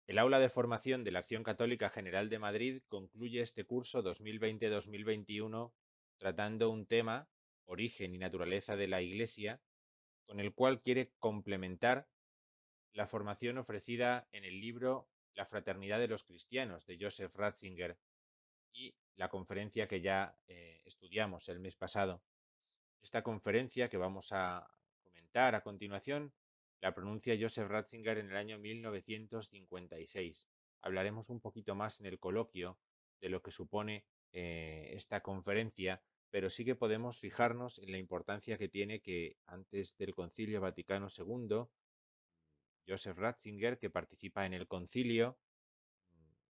El aula de formación de la Acción Católica General de Madrid concluye este curso 2020-2021 tratando un tema, origen y naturaleza de la Iglesia, con el cual quiere complementar la formación ofrecida en el libro La Fraternidad de los Cristianos de Joseph Ratzinger y la conferencia que ya estudiamos el mes pasado. Esta conferencia que vamos a comentar a continuación la pronuncia Joseph Ratzinger en el año 1956. Hablaremos un poquito más en el coloquio de lo que supone esta conferencia, pero sí que podemos fijarnos en la importancia que tiene que antes del Concilio Vaticano II, Joseph Ratzinger, que participa en el concilio,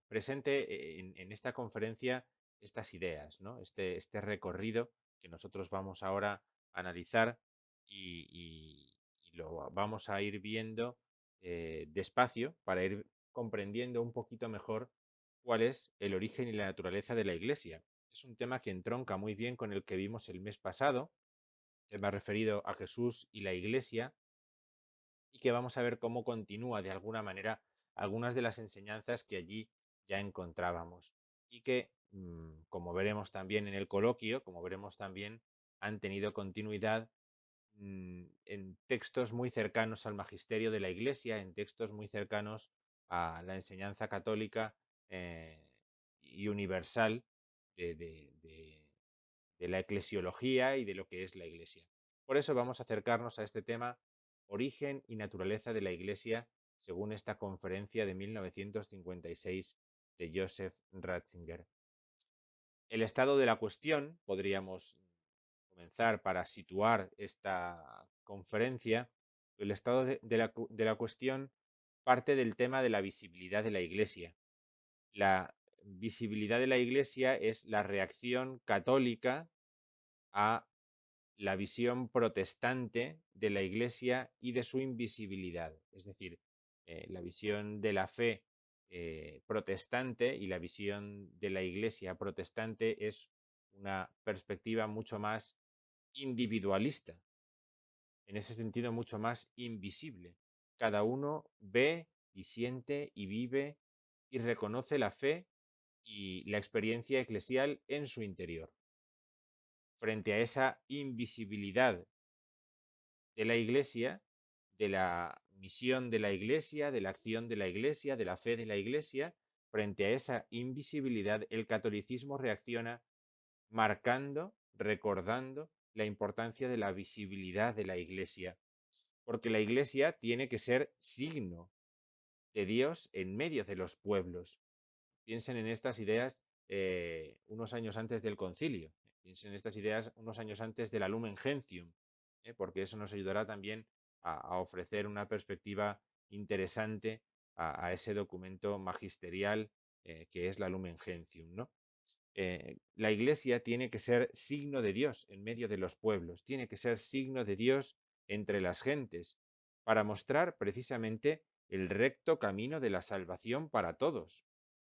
presente en esta conferencia estas ideas, ¿no? Este recorrido que nosotros vamos ahora a analizar y lo vamos a ir viendo despacio para ir comprendiendo un poquito mejor cuál es el origen y la naturaleza de la Iglesia. Es un tema que entronca muy bien con el que vimos el mes pasado, tema referido a Jesús y la Iglesia, y que vamos a ver cómo continúa de alguna manera algunas de las enseñanzas que allí ya encontrábamos y que, como veremos también en el coloquio, como veremos también, han tenido continuidad en textos muy cercanos al magisterio de la Iglesia, en textos muy cercanos a la enseñanza católica y universal de la eclesiología y de lo que es la Iglesia. Por eso vamos a acercarnos a este tema, origen y naturaleza de la Iglesia, según esta conferencia de 1956 de Joseph Ratzinger. El estado de la cuestión, podríamos comenzar para situar esta conferencia, el estado de la cuestión parte del tema de la visibilidad de la Iglesia. La visibilidad de la Iglesia es la reacción católica a la visión protestante de la Iglesia y de su invisibilidad. Es decir, la visión de la fe protestante y la visión de la Iglesia protestante es una perspectiva mucho más individualista, en ese sentido mucho más invisible. Cada uno ve y siente y vive y reconoce la fe y la experiencia eclesial en su interior. Frente a esa invisibilidad de la Iglesia, de la misión de la Iglesia, de la acción de la Iglesia, de la fe de la Iglesia, frente a esa invisibilidad, el catolicismo reacciona marcando, recordando la importancia de la visibilidad de la Iglesia, porque la Iglesia tiene que ser signo de Dios en medio de los pueblos. Piensen en estas ideas unos años antes del concilio, piensen en estas ideas unos años antes de la Lumen Gentium, porque eso nos ayudará también a ofrecer una perspectiva interesante a ese documento magisterial que es la Lumen Gentium, ¿no? La Iglesia tiene que ser signo de Dios en medio de los pueblos, tiene que ser signo de Dios entre las gentes, para mostrar precisamente el recto camino de la salvación para todos,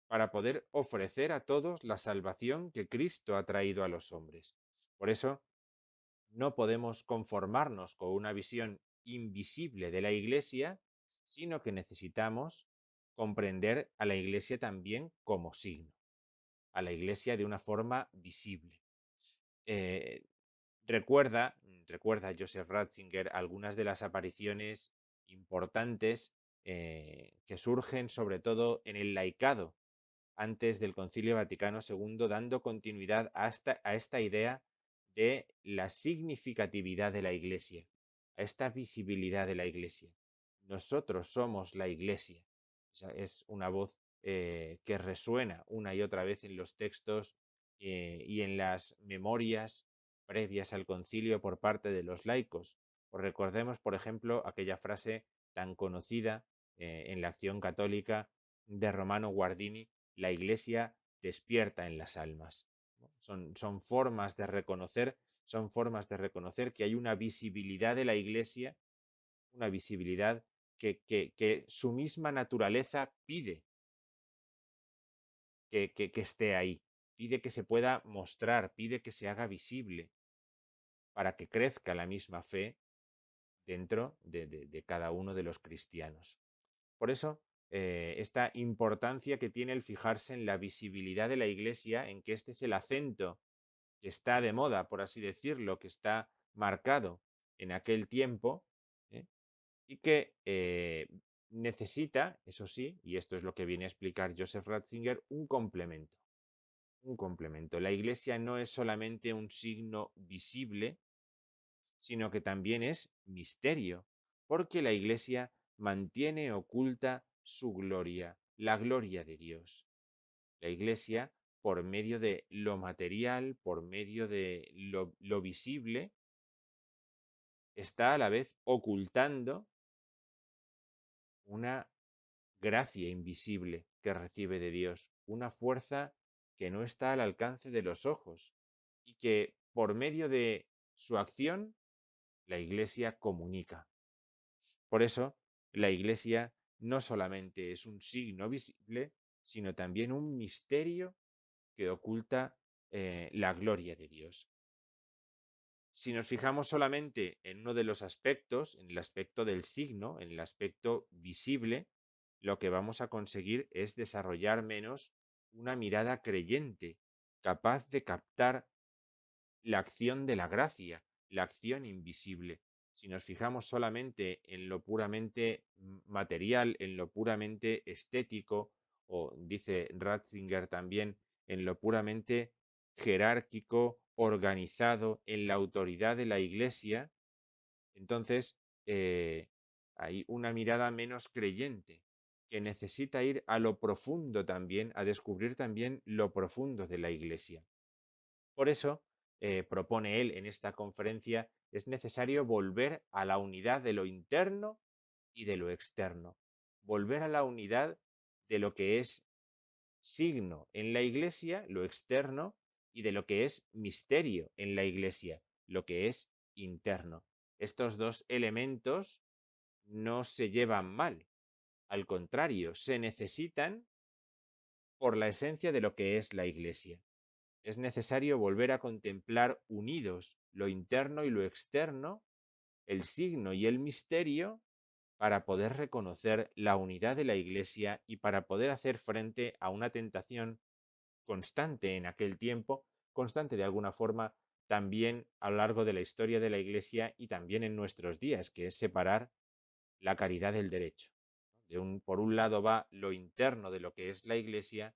para poder ofrecer a todos la salvación que Cristo ha traído a los hombres. Por eso, no podemos conformarnos con una visión invisible de la Iglesia, sino que necesitamos comprender a la Iglesia también como signo, a la Iglesia de una forma visible. Eh, recuerda Joseph Ratzinger algunas de las apariciones importantes que surgen sobre todo en el laicado antes del Concilio Vaticano II, dando continuidad a esta idea de la significatividad de la Iglesia, a esta visibilidad de la Iglesia. Nosotros somos la Iglesia. Esa es una voz que resuena una y otra vez en los textos y en las memorias previas al concilio por parte de los laicos. Pues recordemos, por ejemplo, aquella frase tan conocida en la Acción Católica de Romano Guardini: la Iglesia despierta en las almas. ¿No? Son formas de reconocer, son formas de reconocer que hay una visibilidad de la Iglesia, una visibilidad que su misma naturaleza pide que esté ahí, pide que se pueda mostrar, pide que se haga visible para que crezca la misma fe dentro de cada uno de los cristianos. Por eso, esta importancia que tiene el fijarse en la visibilidad de la Iglesia, en que este es el acento que está de moda, por así decirlo, que está marcado en aquel tiempo, ¿eh? Y que necesita, eso sí, y esto es lo que viene a explicar Joseph Ratzinger, un complemento. Un complemento. La Iglesia no es solamente un signo visible, sino que también es misterio, porque la Iglesia mantiene oculta su gloria, la gloria de Dios. La Iglesia, por medio de lo material, por medio de lo visible, está a la vez ocultando una gracia invisible que recibe de Dios, una fuerza que no está al alcance de los ojos y que por medio de su acción la Iglesia comunica. Por eso, la Iglesia no solamente es un signo visible, sino también un misterio que oculta la gloria de Dios. Si nos fijamos solamente en uno de los aspectos, en el aspecto del signo, en el aspecto visible, lo que vamos a conseguir es desarrollar menos una mirada creyente, capaz de captar la acción de la gracia, la acción invisible. Si nos fijamos solamente en lo puramente material, en lo puramente estético, o dice Ratzinger también, en lo puramente jerárquico, organizado, en la autoridad de la Iglesia, entonces hay una mirada menos creyente, que necesita ir a lo profundo también, a descubrir también lo profundo de la Iglesia. Por eso, propone él en esta conferencia, es necesario volver a la unidad de lo interno y de lo externo, volver a la unidad de lo que es signo en la Iglesia, lo externo, y de lo que es misterio en la Iglesia, lo que es interno. Estos dos elementos no se llevan mal, al contrario, se necesitan por la esencia de lo que es la Iglesia. Es necesario volver a contemplar unidos lo interno y lo externo, el signo y el misterio, para poder reconocer la unidad de la Iglesia y para poder hacer frente a una tentación constante en aquel tiempo, constante de alguna forma también a lo largo de la historia de la Iglesia y también en nuestros días, que es separar la caridad del derecho. Por un lado va lo interno de lo que es la Iglesia,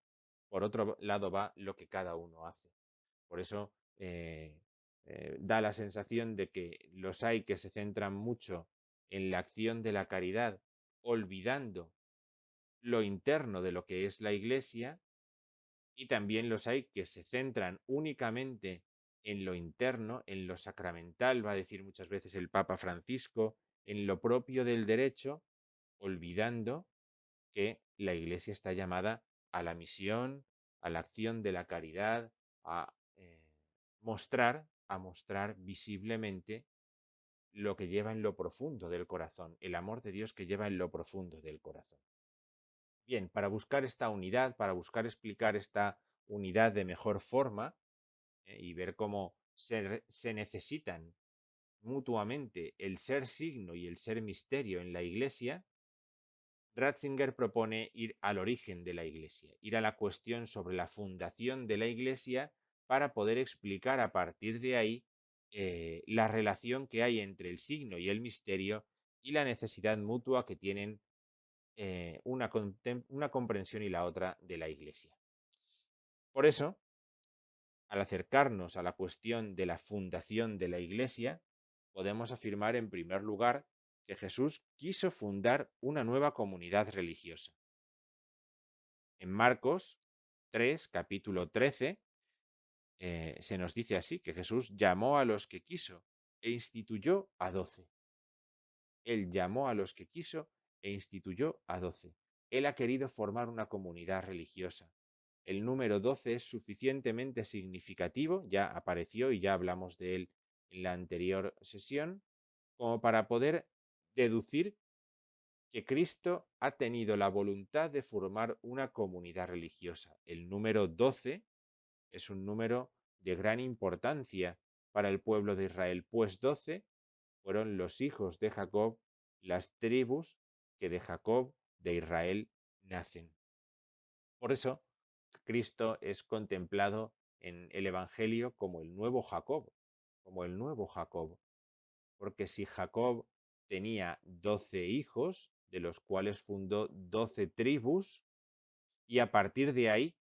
por otro lado va lo que cada uno hace. Por eso da la sensación de que los hay que se centran mucho en la acción de la caridad, olvidando lo interno de lo que es la Iglesia, y también los hay que se centran únicamente en lo interno, en lo sacramental, va a decir muchas veces el Papa Francisco, en lo propio del derecho, olvidando que la Iglesia está llamada a la misión, a la acción de la caridad, a mostrar visiblemente lo que lleva en lo profundo del corazón, el amor de Dios que lleva en lo profundo del corazón. Bien, para buscar esta unidad, para buscar explicar esta unidad de mejor forma y ver cómo se necesitan mutuamente el ser signo y el ser misterio en la Iglesia, Ratzinger propone ir al origen de la Iglesia, ir a la cuestión sobre la fundación de la Iglesia para poder explicar a partir de ahí la relación que hay entre el signo y el misterio y la necesidad mutua que tienen una comprensión y la otra de la Iglesia. Por eso, al acercarnos a la cuestión de la fundación de la Iglesia, podemos afirmar en primer lugar que Jesús quiso fundar una nueva comunidad religiosa. En Marcos 3, capítulo 13, se nos dice así, que Jesús llamó a los que quiso e instituyó a 12. Él llamó a los que quiso e instituyó a 12. Él ha querido formar una comunidad religiosa. El número 12 es suficientemente significativo, ya apareció y ya hablamos de él en la anterior sesión, como para poder deducir que Cristo ha tenido la voluntad de formar una comunidad religiosa. El número 12 es un número de gran importancia para el pueblo de Israel, pues 12 fueron los hijos de Jacob, las tribus que de Jacob, de Israel, nacen. Por eso, Cristo es contemplado en el Evangelio como el nuevo Jacob, como el nuevo Jacob. Porque si Jacob tenía 12 hijos, de los cuales fundó 12 tribus, y a partir de ahí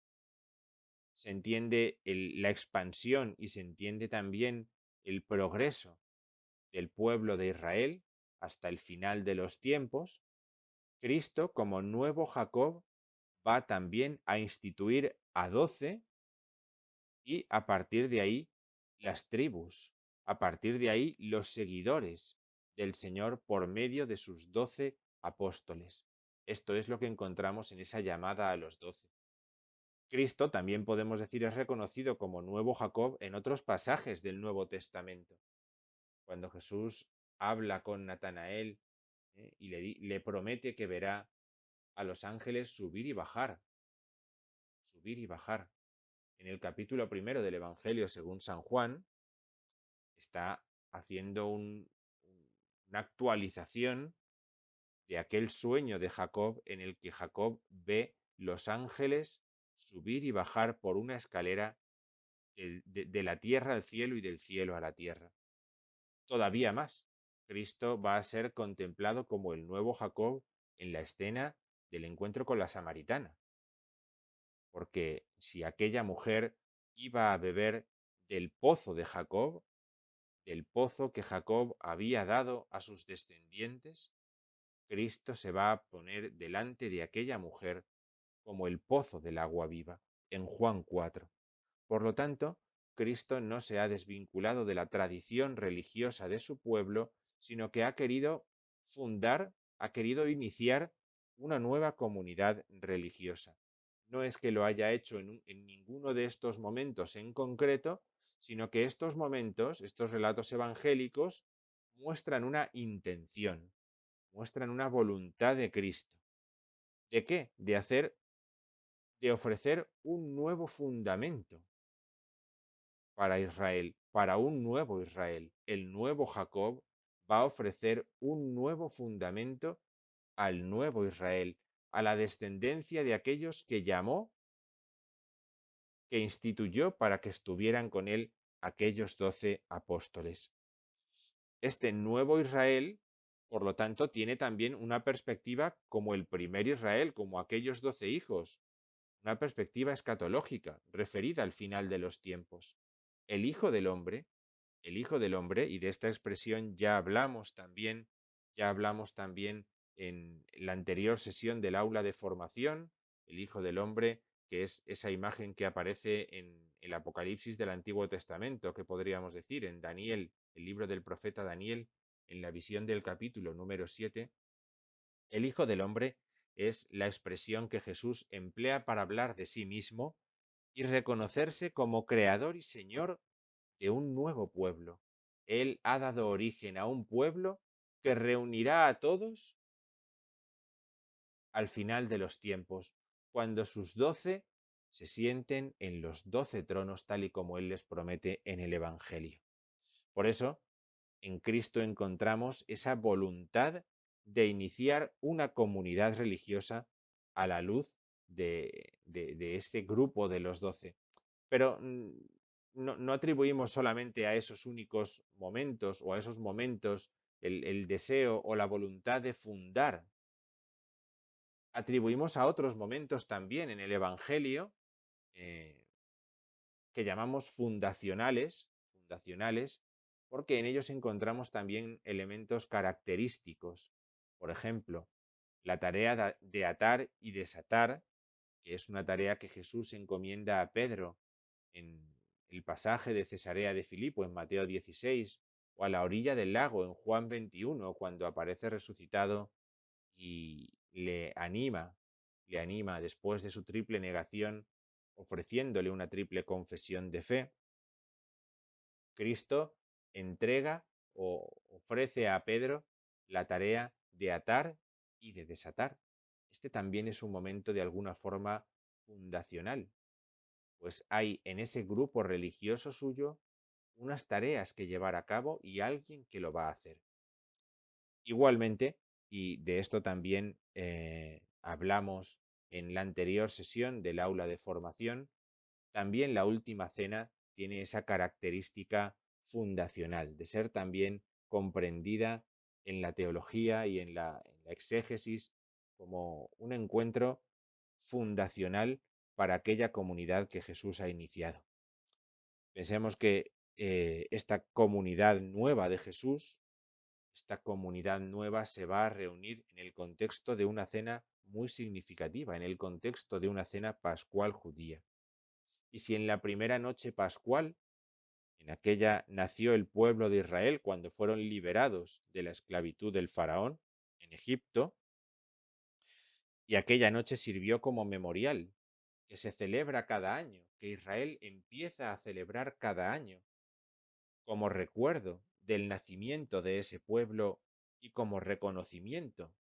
se entiende la expansión y se entiende también el progreso del pueblo de Israel hasta el final de los tiempos, Cristo, como nuevo Jacob, va también a instituir a 12 y a partir de ahí las tribus, a partir de ahí los seguidores del Señor por medio de sus 12 apóstoles. Esto es lo que encontramos en esa llamada a los 12. Cristo, también podemos decir, es reconocido como nuevo Jacob en otros pasajes del Nuevo Testamento. Cuando Jesús habla con Natanael, y le promete que verá a los ángeles subir y bajar, subir y bajar. En el capítulo primero del Evangelio según San Juan, está haciendo una actualización de aquel sueño de Jacob en el que Jacob ve los ángeles subir y bajar por una escalera de la tierra al cielo y del cielo a la tierra. Todavía más, Cristo va a ser contemplado como el nuevo Jacob en la escena del encuentro con la samaritana. Porque si aquella mujer iba a beber del pozo de Jacob, del pozo que Jacob había dado a sus descendientes, Cristo se va a poner delante de aquella mujer como el pozo del agua viva, en Juan 4. Por lo tanto, Cristo no se ha desvinculado de la tradición religiosa de su pueblo, sino que ha querido fundar, ha querido iniciar una nueva comunidad religiosa. No es que lo haya hecho en ninguno de estos momentos en concreto, sino que estos momentos, estos relatos evangélicos, muestran una intención, muestran una voluntad de Cristo. ¿De qué? De ofrecer un nuevo fundamento para Israel, para un nuevo Israel. El nuevo Jacob va a ofrecer un nuevo fundamento al nuevo Israel, a la descendencia de aquellos que llamó, que instituyó para que estuvieran con él aquellos 12 apóstoles. Este nuevo Israel, por lo tanto, tiene también una perspectiva como el primer Israel, como aquellos 12 hijos, una perspectiva escatológica, referida al final de los tiempos. El Hijo del Hombre, el Hijo del Hombre, y de esta expresión ya hablamos también en la anterior sesión del aula de formación, el Hijo del Hombre, que es esa imagen que aparece en el Apocalipsis del Antiguo Testamento, que podríamos decir en Daniel, el libro del profeta Daniel, en la visión del capítulo número 7, el Hijo del Hombre es la expresión que Jesús emplea para hablar de sí mismo y reconocerse como creador y señor de un nuevo pueblo. Él ha dado origen a un pueblo que reunirá a todos al final de los tiempos, cuando sus 12 se sienten en los 12 tronos tal y como Él les promete en el Evangelio. Por eso, en Cristo encontramos esa voluntad de iniciar una comunidad religiosa a la luz de este grupo de los 12. Pero no atribuimos solamente a esos únicos momentos o a esos momentos el deseo o la voluntad de fundar. Atribuimos a otros momentos también en el Evangelio eh, que llamamos fundacionales, porque en ellos encontramos también elementos característicos. Por ejemplo, la tarea de atar y desatar, que es una tarea que Jesús encomienda a Pedro en el pasaje de Cesarea de Filipo en Mateo 16, o a la orilla del lago en Juan 21, cuando aparece resucitado y le anima después de su triple negación, ofreciéndole una triple confesión de fe. Cristo entrega o ofrece a Pedro la tarea de atar y de desatar. Este también es un momento de alguna forma fundacional, pues hay en ese grupo religioso suyo unas tareas que llevar a cabo y alguien que lo va a hacer. Igualmente, y de esto también hablamos en la anterior sesión del aula de formación, también la última cena tiene esa característica fundacional, de ser también comprendida en la teología y en la exégesis como un encuentro fundacional para aquella comunidad que Jesús ha iniciado. Pensemos que esta comunidad nueva de Jesús, esta comunidad nueva se va a reunir en el contexto de una cena muy significativa, en el contexto de una cena pascual judía. Y si en la primera noche pascual, en aquella nació el pueblo de Israel cuando fueron liberados de la esclavitud del faraón en Egipto, y aquella noche sirvió como memorial, que se celebra cada año, que Israel empieza a celebrar cada año, como recuerdo del nacimiento de ese pueblo y como reconocimiento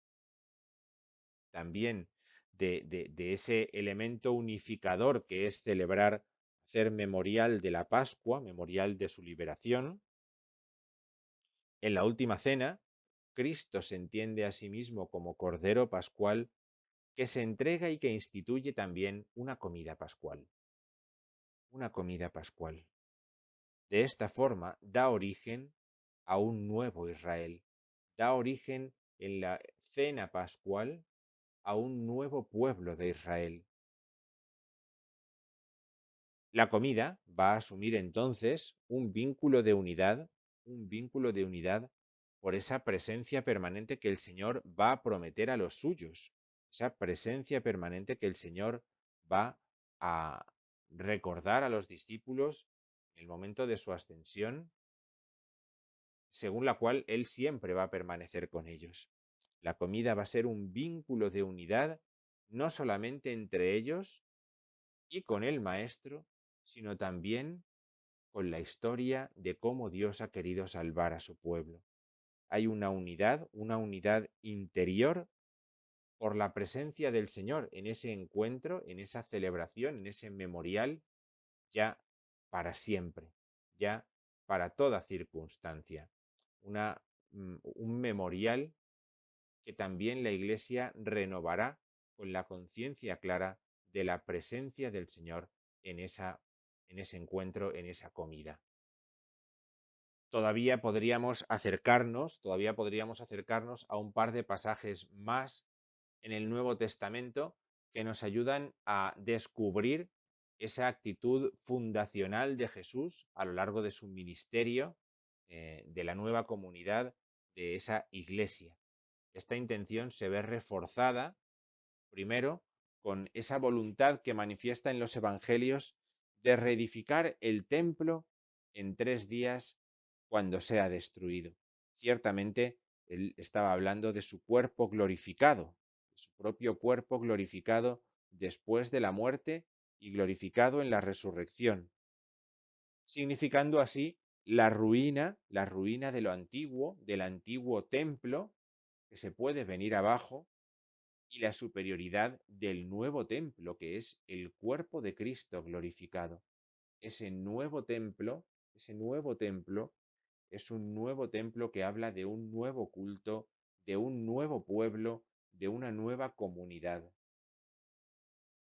también de ese elemento unificador que es celebrar, hacer memorial de la Pascua, memorial de su liberación. En la última cena, Cristo se entiende a sí mismo como Cordero Pascual que se entrega y que instituye también una comida pascual. Una comida pascual. De esta forma da origen a un nuevo Israel. Da origen en la cena pascual a un nuevo pueblo de Israel. La comida va a asumir entonces un vínculo de unidad por esa presencia permanente que el Señor va a prometer a los suyos, esa presencia permanente que el Señor va a recordar a los discípulos en el momento de su ascensión, según la cual Él siempre va a permanecer con ellos. La comida va a ser un vínculo de unidad no solamente entre ellos y con el Maestro, sino también con la historia de cómo Dios ha querido salvar a su pueblo. Hay una unidad interior por la presencia del Señor en ese encuentro, en esa celebración, en ese memorial, ya para siempre, ya para toda circunstancia. Un memorial que también la Iglesia renovará con la conciencia clara de la presencia del Señor en ese encuentro, en esa comida. Todavía podríamos acercarnos a un par de pasajes más en el Nuevo Testamento que nos ayudan a descubrir esa actitud fundacional de Jesús a lo largo de su ministerio, de la nueva comunidad, de esa iglesia. Esta intención se ve reforzada, primero, con esa voluntad que manifiesta en los evangelios de reedificar el templo en 3 días cuando sea destruido. Ciertamente, él estaba hablando de su cuerpo glorificado, de su propio cuerpo glorificado después de la muerte y glorificado en la resurrección, significando así la ruina de lo antiguo, del antiguo templo, que se puede venir abajo, y la superioridad del nuevo templo, que es el cuerpo de Cristo glorificado. Ese nuevo templo es un nuevo templo que habla de un nuevo culto, de un nuevo pueblo, de una nueva comunidad.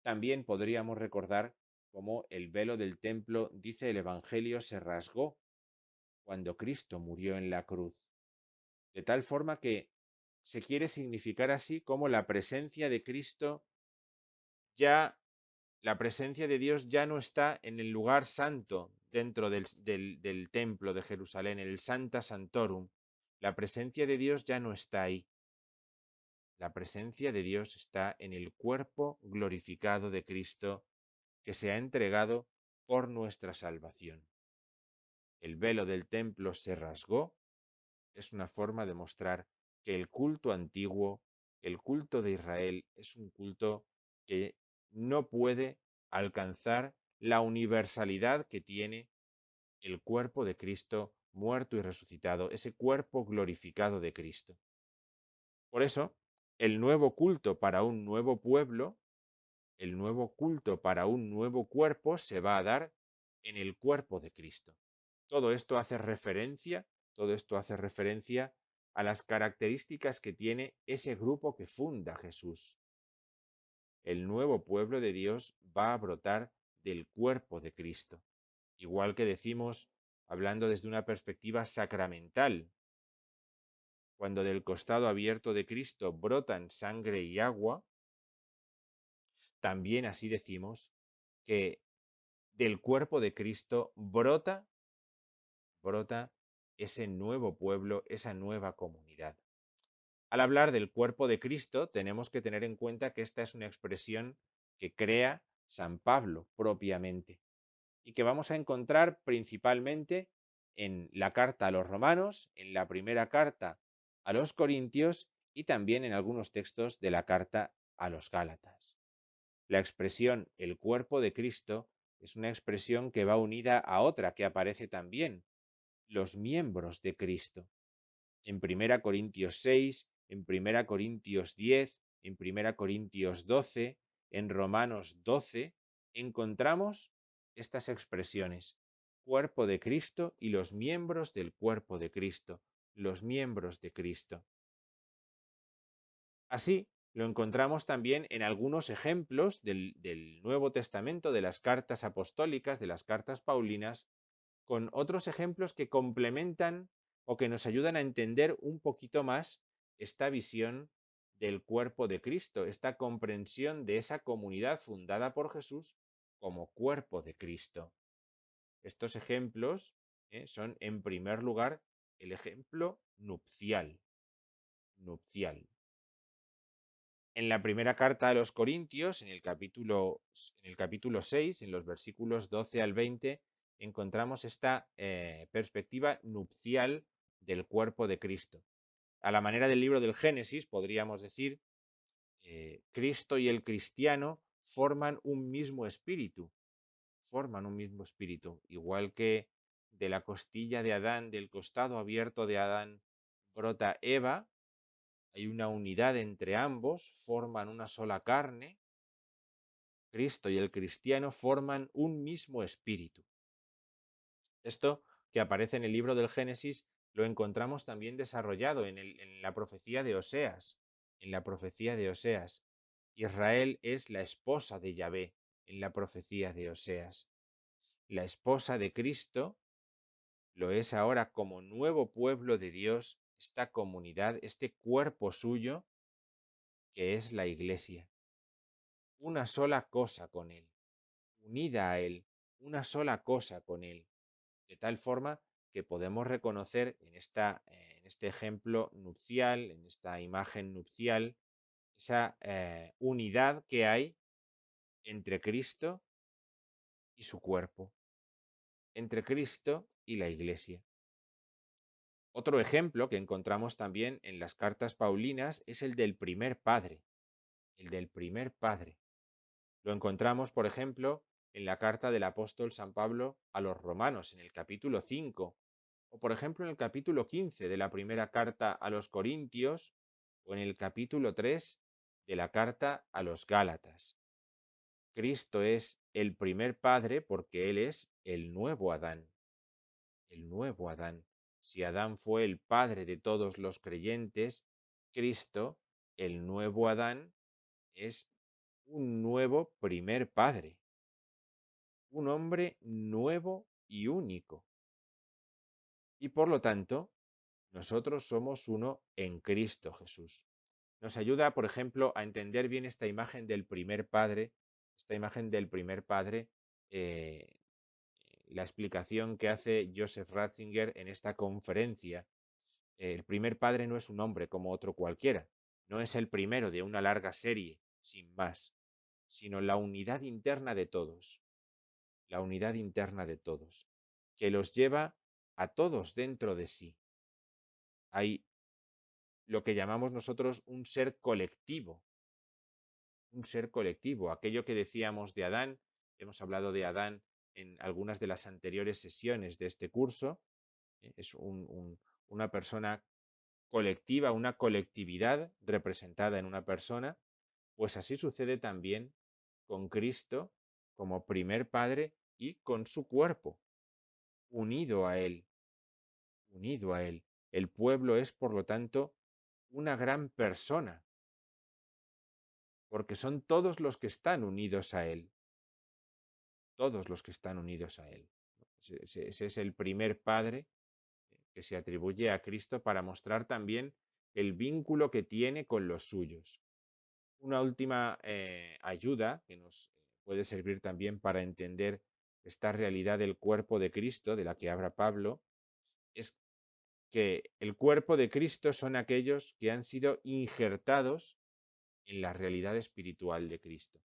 También podríamos recordar cómo el velo del templo, dice el Evangelio, se rasgó cuando Cristo murió en la cruz. De tal forma que se quiere significar así como la presencia de Cristo ya, la presencia de Dios ya no está en el lugar santo dentro del templo de Jerusalén, el Sancta Sanctorum. La presencia de Dios ya no está ahí. La presencia de Dios está en el cuerpo glorificado de Cristo que se ha entregado por nuestra salvación. El velo del templo se rasgó, es una forma de mostrar que el culto antiguo, el culto de Israel, es un culto que no puede alcanzar la universalidad que tiene el cuerpo de Cristo muerto y resucitado, ese cuerpo glorificado de Cristo. Por eso, el nuevo culto para un nuevo pueblo, el nuevo culto para un nuevo cuerpo se va a dar en el cuerpo de Cristo. Todo esto hace referencia, todo esto hace referencia a las características que tiene ese grupo que funda Jesús. el nuevo pueblo de Dios va a brotar del cuerpo de Cristo. Igual que decimos, hablando desde una perspectiva sacramental, cuando del costado abierto de Cristo brotan sangre y agua, también así decimos que del cuerpo de Cristo brota ese nuevo pueblo, esa nueva comunidad. Al hablar del cuerpo de Cristo, tenemos que tener en cuenta que esta es una expresión que crea San Pablo propiamente y que vamos a encontrar principalmente en la carta a los romanos, en la primera carta a los corintios y también en algunos textos de la carta a los gálatas. La expresión el cuerpo de Cristo es una expresión que va unida a otra que aparece también, los miembros de Cristo. En 1 Corintios 6, en 1 Corintios 10, en 1 Corintios 12, en Romanos 12, encontramos estas expresiones, cuerpo de Cristo y los miembros del cuerpo de Cristo, los miembros de Cristo. Así, lo encontramos también en algunos ejemplos del Nuevo Testamento, de las cartas apostólicas, de las cartas paulinas, con otros ejemplos que complementan o que nos ayudan a entender un poquito más esta visión del cuerpo de Cristo, esta comprensión de esa comunidad fundada por Jesús como cuerpo de Cristo. Estos ejemplos son, en primer lugar, el ejemplo nupcial. En la primera carta a los Corintios, en el capítulo 6, en los versículos 12 al 20, encontramos esta perspectiva nupcial del cuerpo de Cristo. A la manera del libro del Génesis, podríamos decir, Cristo y el cristiano forman un mismo espíritu, igual que de la costilla de Adán, del costado abierto de Adán, brota Eva. Hay una unidad entre ambos, forman una sola carne. Cristo y el cristiano forman un mismo espíritu. Esto que aparece en el libro del Génesis lo encontramos también desarrollado en la profecía de Oseas. En la profecía de Oseas, Israel es la esposa de Yahvé, en la profecía de Oseas. La esposa de Cristo lo es ahora como nuevo pueblo de Dios, esta comunidad, este cuerpo suyo, que es la Iglesia. Una sola cosa con Él, unida a Él, una sola cosa con Él, de tal forma que podemos reconocer en este ejemplo nupcial, en esta imagen nupcial, esa unidad que hay entre Cristo y su cuerpo, entre Cristo y la Iglesia. Otro ejemplo que encontramos también en las cartas paulinas es el del primer padre, el del primer padre. Lo encontramos, por ejemplo, en la carta del apóstol San Pablo a los romanos, en el capítulo 5, o por ejemplo en el capítulo 15 de la primera carta a los corintios, o en el capítulo 3 de la carta a los gálatas. Cristo es el primer padre porque Él es el nuevo Adán, el nuevo Adán. Si Adán fue el padre de todos los creyentes, Cristo, el nuevo Adán, es un nuevo primer padre, un hombre nuevo y único. Y por lo tanto, nosotros somos uno en Cristo Jesús. Nos ayuda, por ejemplo, a entender bien esta imagen del primer padre, eh, la explicación que hace Joseph Ratzinger en esta conferencia. El primer padre no es un hombre como otro cualquiera, no es el primero de una larga serie, sin más, sino la unidad interna de todos, la unidad interna de todos, que los lleva a todos dentro de sí. Hay lo que llamamos nosotros un ser colectivo, aquello que decíamos de Adán, hemos hablado de Adán en algunas de las anteriores sesiones de este curso, es una persona colectiva, una colectividad representada en una persona, pues así sucede también con Cristo como primer padre y con su cuerpo, unido a Él, unido a Él. El pueblo es, por lo tanto, una gran persona, porque son todos los que están unidos a Él, todos los que están unidos a Él. Ese es el primer padre que se atribuye a Cristo para mostrar también el vínculo que tiene con los suyos. Una última ayuda que nos puede servir también para entender esta realidad del cuerpo de Cristo, de la que habla Pablo, es que el cuerpo de Cristo son aquellos que han sido injertados en la realidad espiritual de Cristo.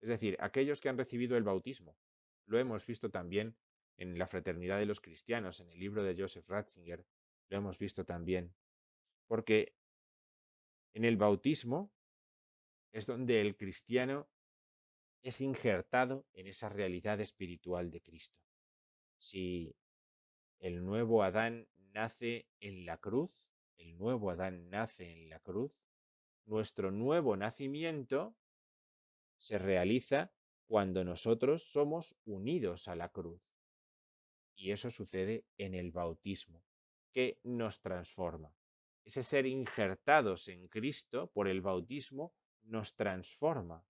Es decir, aquellos que han recibido el bautismo. Lo hemos visto también en la Fraternidad de los Cristianos, en el libro de Joseph Ratzinger, lo hemos visto también, porque en el bautismo es donde el cristiano es injertado en esa realidad espiritual de Cristo. Si el nuevo Adán nace en la cruz, el nuevo Adán nace en la cruz, nuestro nuevo nacimiento se realiza cuando nosotros somos unidos a la cruz. Y eso sucede en el bautismo, que nos transforma. Ese ser injertados en Cristo por el bautismo nos transforma,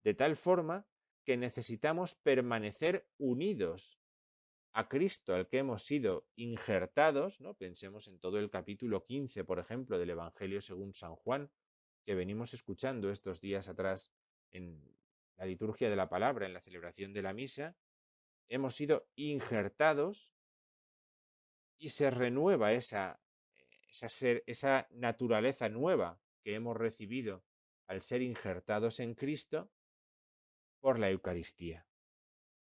de tal forma que necesitamos permanecer unidos a Cristo, al que hemos sido injertados, ¿no? Pensemos en todo el capítulo 15, por ejemplo, del Evangelio según San Juan, que venimos escuchando estos días atrás en la liturgia de la palabra, en la celebración de la misa. Hemos sido injertados y se renueva esa naturaleza nueva que hemos recibido al ser injertados en Cristo por la Eucaristía.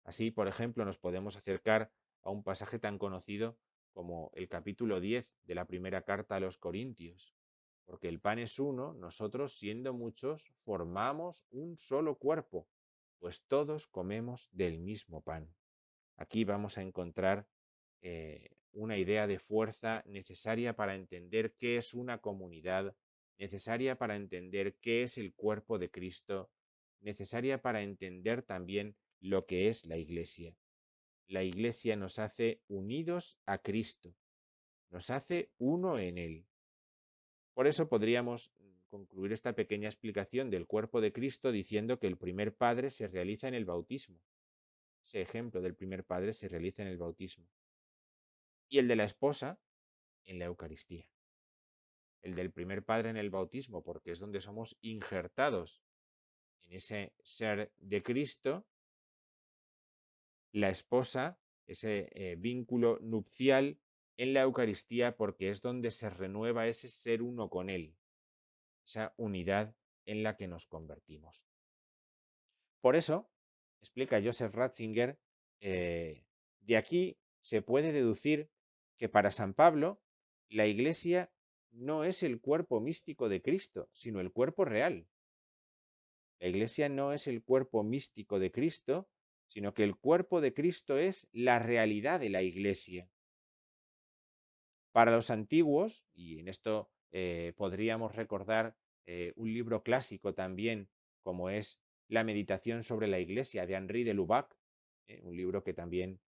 Así, por ejemplo, nos podemos acercar a un pasaje tan conocido como el capítulo 10 de la primera carta a los Corintios. Porque el pan es uno, nosotros siendo muchos formamos un solo cuerpo, pues todos comemos del mismo pan. Aquí vamos a encontrar una idea de fuerza necesaria para entender qué es una comunidad, necesaria para entender qué es el cuerpo de Cristo, necesaria para entender también lo que es la Iglesia. La Iglesia nos hace unidos a Cristo, nos hace uno en Él. Por eso podríamos concluir esta pequeña explicación del cuerpo de Cristo diciendo que el primer padre se realiza en el bautismo. Ese ejemplo del primer padre se realiza en el bautismo. Y el de la esposa en la Eucaristía. El del primer padre en el bautismo, porque es donde somos injertados en ese ser de Cristo. La esposa, ese vínculo nupcial en la Eucaristía, porque es donde se renueva ese ser uno con Él, esa unidad en la que nos convertimos. Por eso, explica Joseph Ratzinger, de aquí se puede deducir que para San Pablo la Iglesia no es el cuerpo místico de Cristo, sino el cuerpo real. La Iglesia no es el cuerpo místico de Cristo, sino que el cuerpo de Cristo es la realidad de la Iglesia. Para los antiguos, y en esto podríamos recordar un libro clásico también, como es La meditación sobre la Iglesia de Henri de Lubac, un libro que también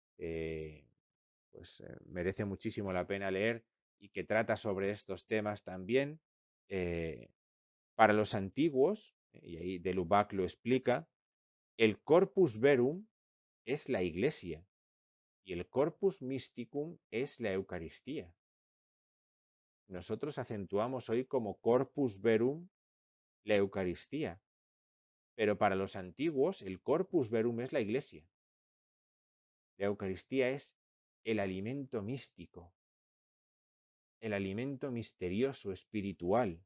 merece muchísimo la pena leer y que trata sobre estos temas también. eh, para los antiguos, y ahí de Lubac lo explica, el corpus verum es la Iglesia y el corpus mysticum es la Eucaristía. Nosotros acentuamos hoy como corpus verum la Eucaristía, pero para los antiguos el corpus verum es la Iglesia. La Eucaristía es el alimento místico, el alimento misterioso, espiritual,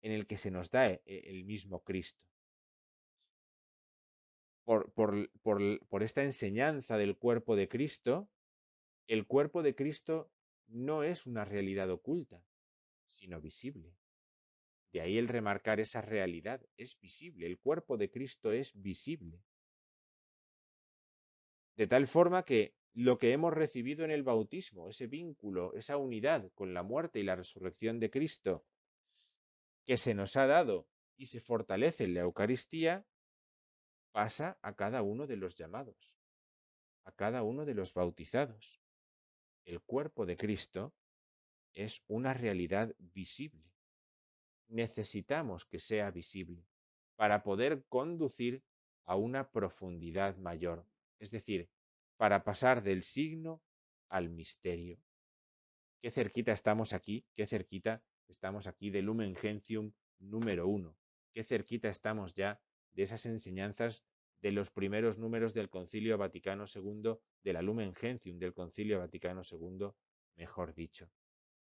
en el que se nos da el mismo Cristo. Por esta enseñanza del cuerpo de Cristo, el cuerpo de Cristo no es una realidad oculta, sino visible. De ahí el remarcar esa realidad, es visible, el cuerpo de Cristo es visible. De tal forma que lo que hemos recibido en el bautismo, ese vínculo, esa unidad con la muerte y la resurrección de Cristo, que se nos ha dado y se fortalece en la Eucaristía, pasa a cada uno de los llamados, a cada uno de los bautizados. El cuerpo de Cristo es una realidad visible. Necesitamos que sea visible para poder conducir a una profundidad mayor, es decir, para pasar del signo al misterio. Qué cerquita estamos aquí, qué cerquita estamos aquí del Lumen Gentium número 1, qué cerquita estamos ya de esas enseñanzas de los primeros números del Concilio Vaticano II, de la Lumen Gentium del Concilio Vaticano II, mejor dicho.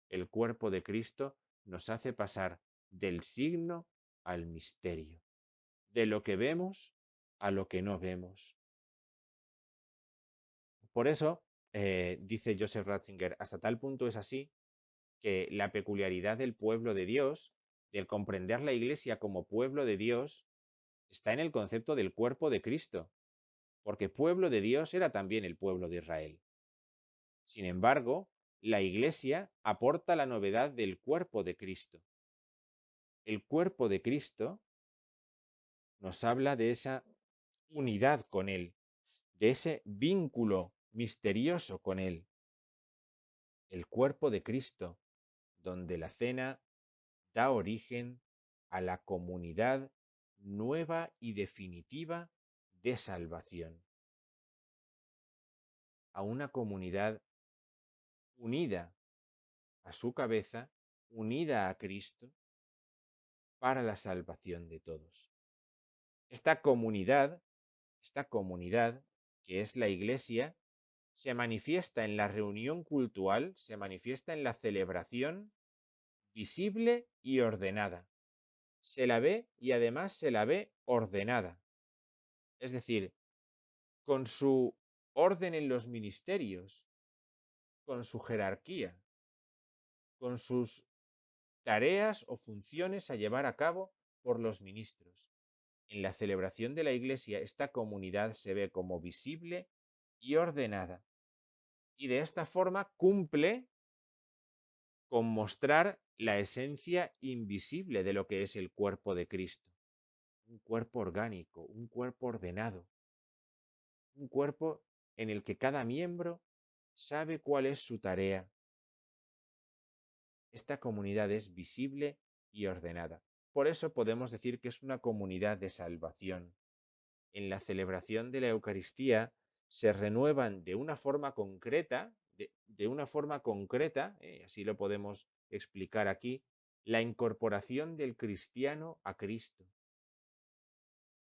El cuerpo de Cristo nos hace pasar del signo al misterio, de lo que vemos a lo que no vemos. Por eso, dice Joseph Ratzinger, hasta tal punto es así que la peculiaridad del pueblo de Dios, del comprender la Iglesia como pueblo de Dios, está en el concepto del cuerpo de Cristo, porque pueblo de Dios era también el pueblo de Israel. Sin embargo, la Iglesia aporta la novedad del cuerpo de Cristo. El cuerpo de Cristo nos habla de esa unidad con Él, de ese vínculo misterioso con Él. El cuerpo de Cristo, donde la cena da origen a la comunidad nueva y definitiva de salvación, a una comunidad unida a su cabeza, unida a Cristo, para la salvación de todos. Esta comunidad, que es la Iglesia, se manifiesta en la reunión cultual, se manifiesta en la celebración visible y ordenada. Se la ve y además se la ve ordenada. Es decir, con su orden en los ministerios, con su jerarquía, con sus tareas o funciones a llevar a cabo por los ministros. En la celebración de la Iglesia, esta comunidad se ve como visible y ordenada, y de esta forma cumple con mostrar la esencia invisible de lo que es el cuerpo de Cristo. Un cuerpo orgánico, un cuerpo ordenado, un cuerpo en el que cada miembro sabe cuál es su tarea. Esta comunidad es visible y ordenada. Por eso podemos decir que es una comunidad de salvación. En la celebración de la Eucaristía se renuevan de una forma concreta, así lo podemos explicar aquí, la incorporación del cristiano a Cristo.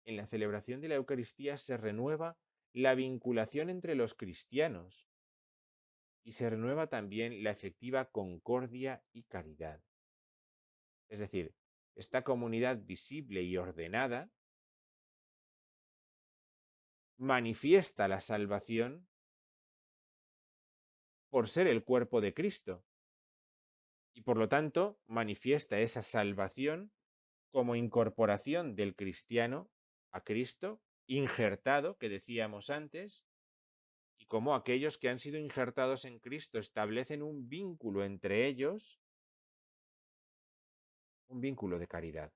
En la celebración de la Eucaristía se renueva la vinculación entre los cristianos y se renueva también la efectiva concordia y caridad. Es decir, esta comunidad visible y ordenada manifiesta la salvación por ser el cuerpo de Cristo y por lo tanto manifiesta esa salvación como incorporación del cristiano a Cristo, injertado, que decíamos antes, y como aquellos que han sido injertados en Cristo establecen un vínculo entre ellos, un vínculo de caridad,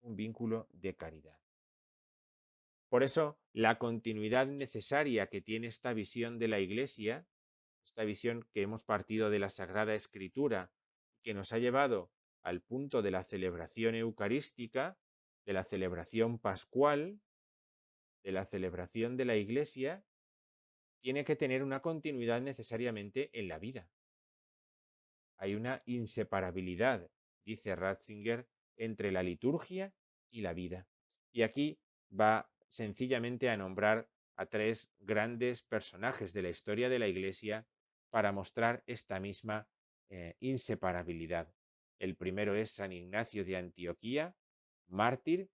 un vínculo de caridad. Por eso, la continuidad necesaria que tiene esta visión de la Iglesia, esta visión que hemos partido de la Sagrada Escritura, que nos ha llevado al punto de la celebración eucarística, de la celebración pascual, de la celebración de la Iglesia, tiene que tener una continuidad necesariamente en la vida. Hay una inseparabilidad, dice Ratzinger, entre la liturgia y la vida. Y aquí va sencillamente a nombrar a tres grandes personajes de la historia de la Iglesia para mostrar esta misma inseparabilidad. El primero es San Ignacio de Antioquía, mártir.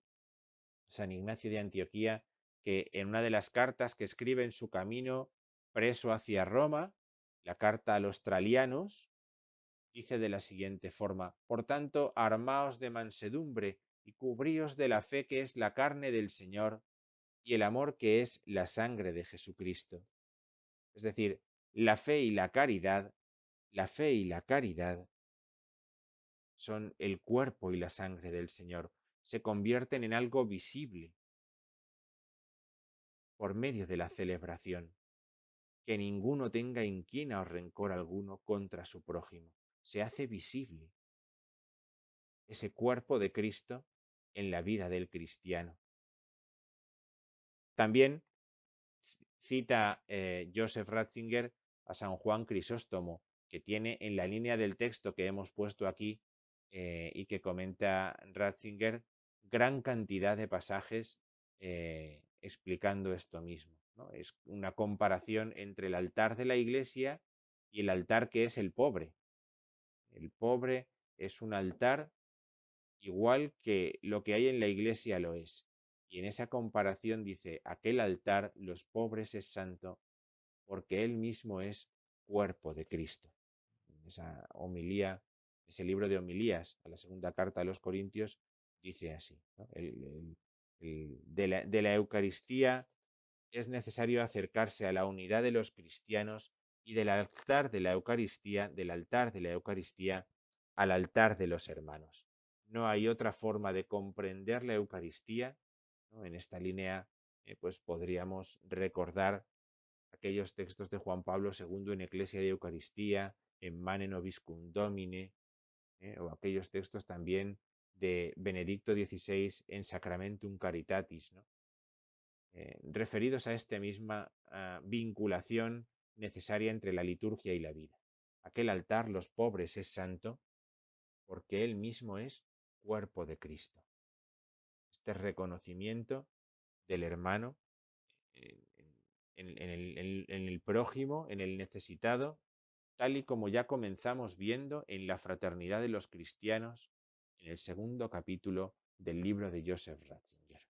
San Ignacio de Antioquía, que en una de las cartas que escribe en su camino preso hacia Roma, la carta a los tralianos, dice de la siguiente forma: por tanto, armaos de mansedumbre y cubríos de la fe que es la carne del Señor y el amor que es la sangre de Jesucristo. Es decir, la fe y la fe y la caridad son el cuerpo y la sangre del Señor. Se convierten en algo visible por medio de la celebración. Que ninguno tenga inquina o rencor alguno contra su prójimo. se hace visible ese cuerpo de Cristo en la vida del cristiano. También cita Joseph Ratzinger a San Juan Crisóstomo, que tiene en la línea del texto que hemos puesto aquí y que comenta Ratzinger gran cantidad de pasajes explicando esto mismo, ¿no? Es una comparación entre el altar de la iglesia y el altar que es el pobre. El pobre es un altar igual que lo que hay en la iglesia lo es. Y en esa comparación dice, aquel altar, los pobres es santo, porque él mismo es cuerpo de Cristo. En esa homilía, ese libro de homilías a la segunda carta a los Corintios, dice así, ¿no? De la Eucaristía es necesario acercarse a la unidad de los cristianos y del altar de la Eucaristía al altar de los hermanos. No hay otra forma de comprender la Eucaristía, ¿no? En esta línea, pues podríamos recordar aquellos textos de Juan Pablo II en Ecclesia de Eucaristía, en Mane Nobiscum Domine, o aquellos textos también de Benedicto XVI en Sacramentum Caritatis, ¿no? Referidos a esta misma vinculación necesaria entre la liturgia y la vida. Aquel altar, los pobres, es santo porque él mismo es cuerpo de Cristo. Este reconocimiento del hermano en el prójimo, en el necesitado, tal y como ya comenzamos viendo en la fraternidad de los cristianos en el segundo capítulo del libro de Joseph Ratzinger.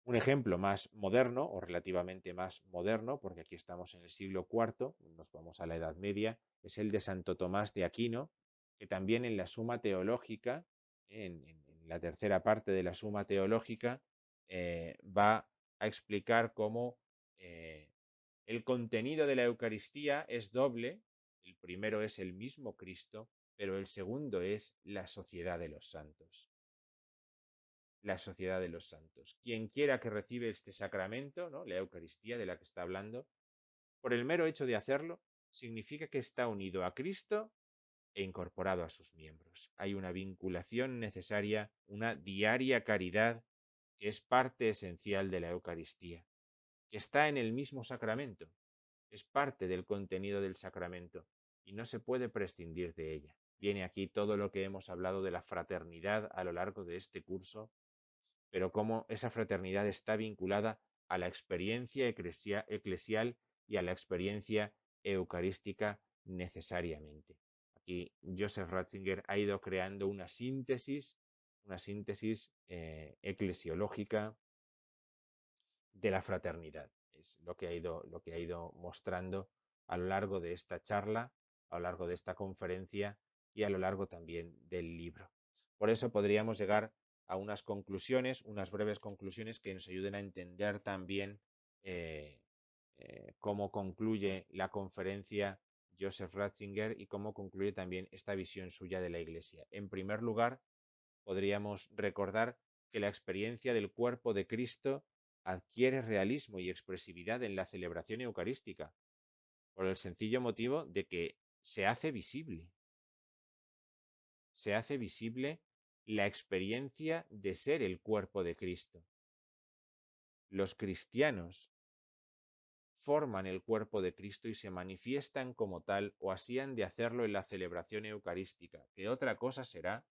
Un ejemplo más moderno, o relativamente más moderno, porque aquí estamos en el siglo IV, nos vamos a la Edad Media, es el de Santo Tomás de Aquino, que también en la Suma Teológica, en la tercera parte de la Suma Teológica, va a explicar cómo el contenido de la Eucaristía es doble. El primero es el mismo Cristo, pero el segundo es la sociedad de los santos. La sociedad de los santos. Quien quiera que recibe este sacramento, ¿no? La Eucaristía de la que está hablando, por el mero hecho de hacerlo, significa que está unido a Cristo e incorporado a sus miembros. Hay una vinculación necesaria, una diaria caridad que es parte esencial de la Eucaristía, que está en el mismo sacramento, es parte del contenido del sacramento y no se puede prescindir de ella. Viene aquí todo lo que hemos hablado de la fraternidad a lo largo de este curso, pero cómo esa fraternidad está vinculada a la experiencia eclesial y a la experiencia eucarística necesariamente. Aquí Joseph Ratzinger ha ido creando una síntesis eclesiológica de la fraternidad. Es lo que ha ido mostrando a lo largo de esta charla, a lo largo de esta conferencia y a lo largo también del libro. Por eso podríamos llegar a unas conclusiones, unas breves conclusiones que nos ayuden a entender también cómo concluye la conferencia Joseph Ratzinger y cómo concluye también esta visión suya de la Iglesia. En primer lugar, podríamos recordar que la experiencia del cuerpo de Cristo adquiere realismo y expresividad en la celebración eucarística, por el sencillo motivo de que se hace visible la experiencia de ser el cuerpo de Cristo. Los cristianos forman el cuerpo de Cristo y se manifiestan como tal, o así han de hacerlo en la celebración eucarística, que otra cosa será,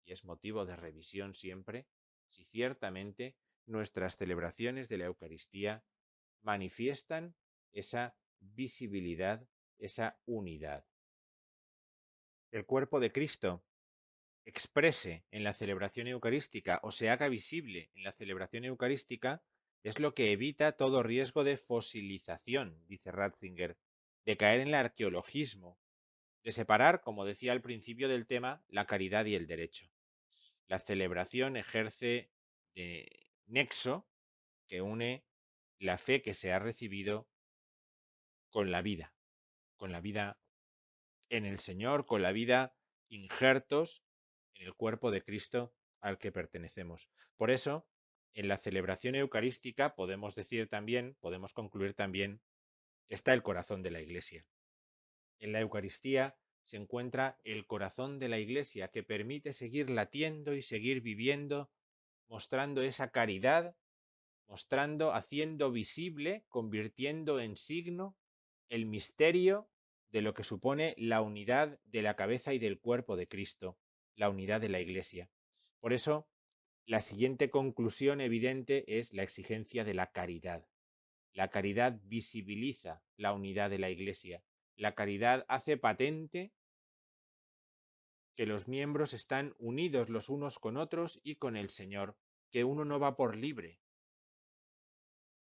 y es motivo de revisión siempre, si ciertamente nuestras celebraciones de la Eucaristía manifiestan esa visibilidad, esa unidad. El cuerpo de Cristo exprese en la celebración eucarística o se haga visible en la celebración eucarística es lo que evita todo riesgo de fosilización, dice Ratzinger, de caer en el arqueologismo, de separar, como decía al principio del tema, la caridad y el derecho. La celebración ejerce de nexo que une la fe que se ha recibido con la vida en el Señor, con la vida injertos en el cuerpo de Cristo al que pertenecemos. Por eso, en la celebración eucarística podemos decir también, podemos concluir también, está el corazón de la Iglesia. En la Eucaristía se encuentra el corazón de la Iglesia, que permite seguir latiendo y seguir viviendo, mostrando esa caridad, mostrando, haciendo visible, convirtiendo en signo el misterio de lo que supone la unidad de la cabeza y del cuerpo de Cristo, la unidad de la Iglesia. Por eso, la siguiente conclusión evidente es la exigencia de la caridad. La caridad visibiliza la unidad de la Iglesia. La caridad hace patente que los miembros están unidos los unos con otros y con el Señor, que uno no va por libre,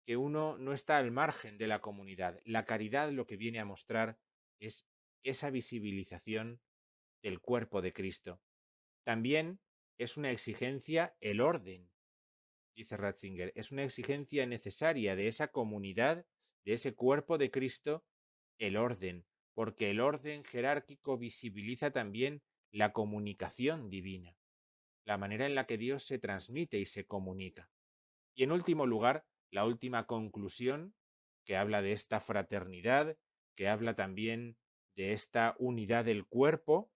que uno no está al margen de la comunidad. La caridad lo que viene a mostrar es esa visibilización del cuerpo de Cristo. También es una exigencia el orden, dice Ratzinger, es una exigencia necesaria de esa comunidad, de ese cuerpo de Cristo, el orden, porque el orden jerárquico visibiliza también la comunicación divina, la manera en la que Dios se transmite y se comunica. Y en último lugar, la última conclusión, que habla de esta fraternidad, que habla también de esta unidad del cuerpo,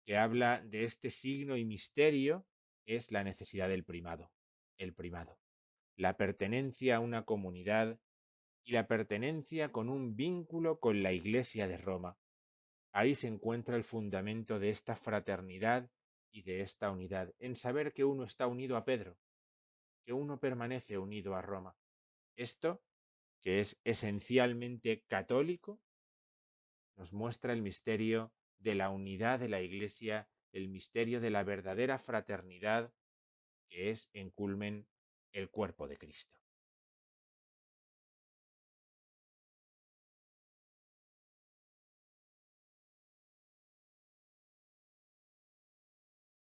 que habla de este signo y misterio, es la necesidad del primado, el primado, la pertenencia a una comunidad y la pertenencia con un vínculo con la Iglesia de Roma. Ahí se encuentra el fundamento de esta fraternidad y de esta unidad, en saber que uno está unido a Pedro, que uno permanece unido a Roma. Esto, que es esencialmente católico, nos muestra el misterio de la unidad de la Iglesia, el misterio de la verdadera fraternidad, que es en culmen el cuerpo de Cristo.